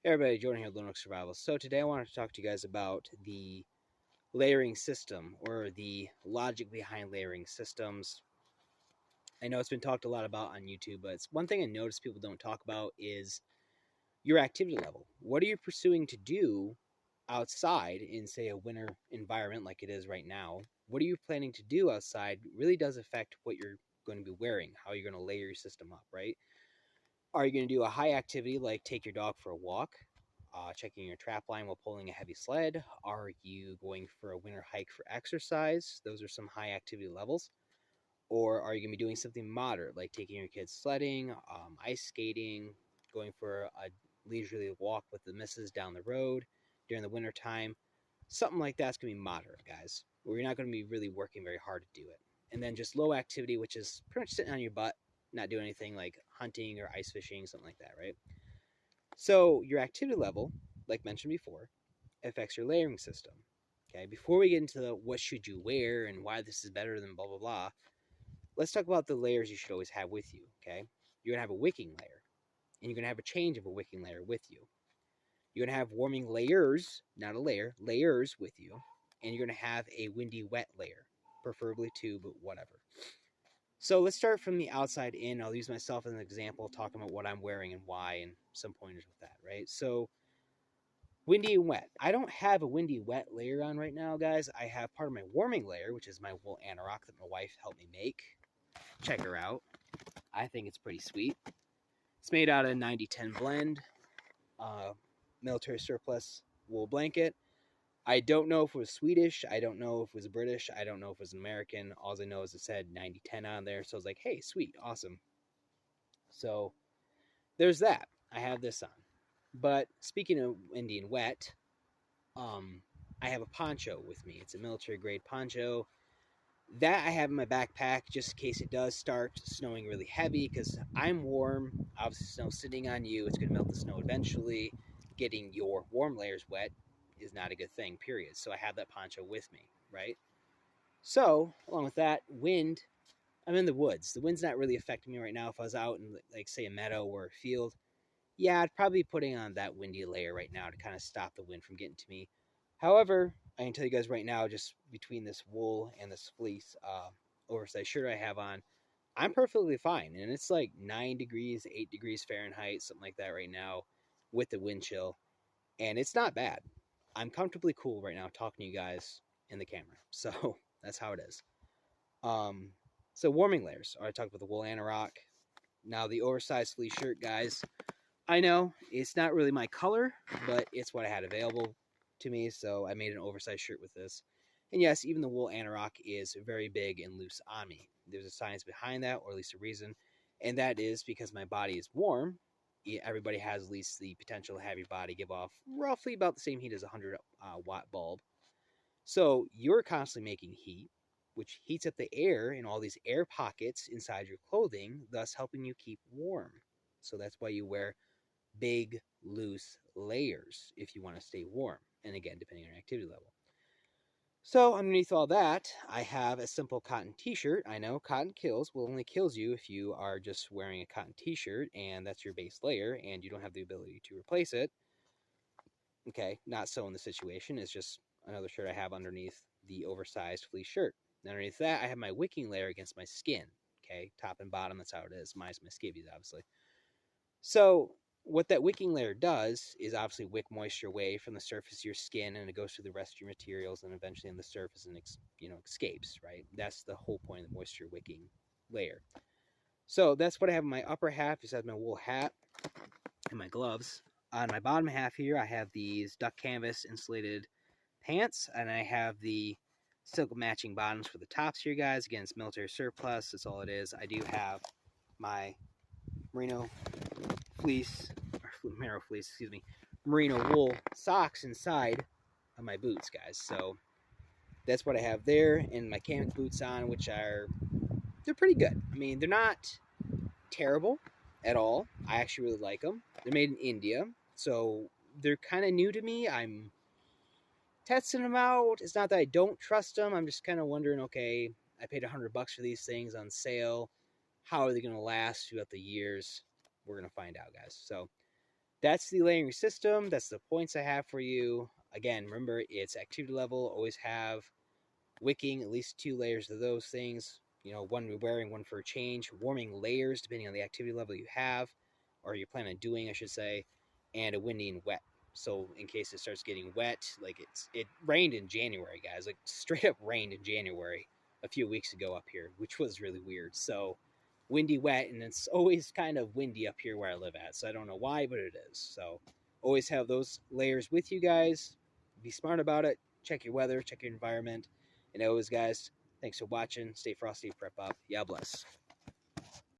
Hey everybody, Jordan here with Linux Survival. So today I wanted to talk to you guys about the layering system, or the logic behind layering systems. I know it's been talked a lot about on YouTube, but it's one thing I notice people don't talk about is your activity level. What are you pursuing to do outside in, say, a winter environment like it is right now? What are you planning to do outside really does affect what you're going to be wearing, how you're going to layer your system up, right? Are you going to do a high activity like take your dog for a walk, checking your trap line while pulling a heavy sled? Are you going for a winter hike for exercise? Those are some high activity levels. Or are you going to be doing something moderate like taking your kids sledding, ice skating, going for a leisurely walk with the missus down the road during the winter time? Something like that's going to be moderate, guys, where you're not going to be really working very hard to do it. And then just low activity, which is pretty much sitting on your butt, not doing anything like hunting or ice fishing, something like that, right? So your activity level, like mentioned before, affects your layering system. Okay, before we get into the what should you wear and why this is better than blah blah blah, let's talk about the layers you should always have with you. Okay, you're gonna have a wicking layer, and you're gonna have a change of a wicking layer with you. You're gonna have warming layers, not a layer, layers with you, and you're gonna have a windy wet layer, preferably two, but whatever. So let's start from the outside in. I'll use myself as an example, talking about what I'm wearing and why, and some pointers with that, right? So windy and wet. I don't have a windy wet layer on right now, guys. I have part of my warming layer, which is my wool anorak that my wife helped me make. Check her out. I think it's pretty sweet. It's made out of 90-10 blend, military surplus wool blanket. I don't know if it was Swedish. I don't know if it was British. I don't know if it was American. All I know is it said 90-10 on there. So I was like, hey, sweet, awesome. So there's that. I have this on. But speaking of windy and wet, I have a poncho with me. It's a military grade poncho. That I have in my backpack just in case it does start snowing really heavy, because I'm warm. Obviously, snow sitting on you, it's going to melt the snow eventually. Getting your warm layers wet is not a good thing, period. So I have that poncho with me, right? So, along with that, wind, I'm in the woods. The wind's not really affecting me right now. If I was out in, like, say, a meadow or a field, yeah, I'd probably be putting on that windy layer right now to kind of stop the wind from getting to me. However, I can tell you guys right now, just between this wool and this fleece oversized shirt I have on, I'm perfectly fine. And it's like 9 degrees, 8 degrees Fahrenheit, something like that right now with the wind chill. And it's not bad. I'm comfortably cool right now talking to you guys in the camera. So that's how it is. Um, so warming layers. I talked about the wool anorak. Now the oversized fleece shirt, guys. I know it's not really my color, but it's what I had available to me, so I made an oversized shirt with this. And yes, even the wool anorak is very big and loose on me. There's a science behind that, or at least a reason, and that is because my body is warm. Everybody has at least the potential to have your body give off roughly about the same heat as a 100 watt bulb. So you're constantly making heat, which heats up the air in all these air pockets inside your clothing, thus helping you keep warm. So that's why you wear big, loose layers if you want to stay warm. And again, depending on your activity level. So underneath all that, I have a simple cotton t-shirt. I know cotton kills. Well, only kills you if you are just wearing a cotton t-shirt and that's your base layer and you don't have the ability to replace it. Okay, not so in the situation. It's just another shirt I have underneath the oversized fleece shirt. And underneath that, I have my wicking layer against my skin. Okay, top and bottom, that's how it is. Mine's my skivvies, obviously. So what that wicking layer does is obviously wick moisture away from the surface of your skin, and it goes through the rest of your materials and eventually on the surface and escapes, right? That's the whole point of the moisture wicking layer. So that's what I have in my upper half. This has my wool hat and my gloves. On my bottom half here, I have these duck canvas insulated pants, and I have the silk matching bottoms for the tops here, guys. Again, it's military surplus. That's all it is. I do have my merino fleece, or merino wool socks inside of my boots, guys. So that's what I have there, and my canvas boots on, which they're pretty good. I mean, they're not terrible at all. I actually really like them. They're made in India, so they're kind of new to me. I'm testing them out. It's not that I don't trust them. I'm just kind of wondering, okay, I paid $100 for these things on sale. How are they going to last throughout the years? We're going to find out, guys. So that's the layering system. That's the points I have for you. Again, remember, it's activity level. Always have wicking, at least 2 layers of those things. You know, one wearing, one for a change. Warming layers, depending on the activity level you have, or you plan on doing, I should say, and a windy and wet. So in case it starts getting wet, like it rained in January, guys. Like straight up rained in January a few weeks ago up here, which was really weird. So windy, wet, and it's always kind of windy up here where I live at. So I don't know why, but it is. So always have those layers with you guys. Be smart about it. Check your weather, check your environment. And always, guys, thanks for watching. Stay frosty, prep up. Yeah, bless.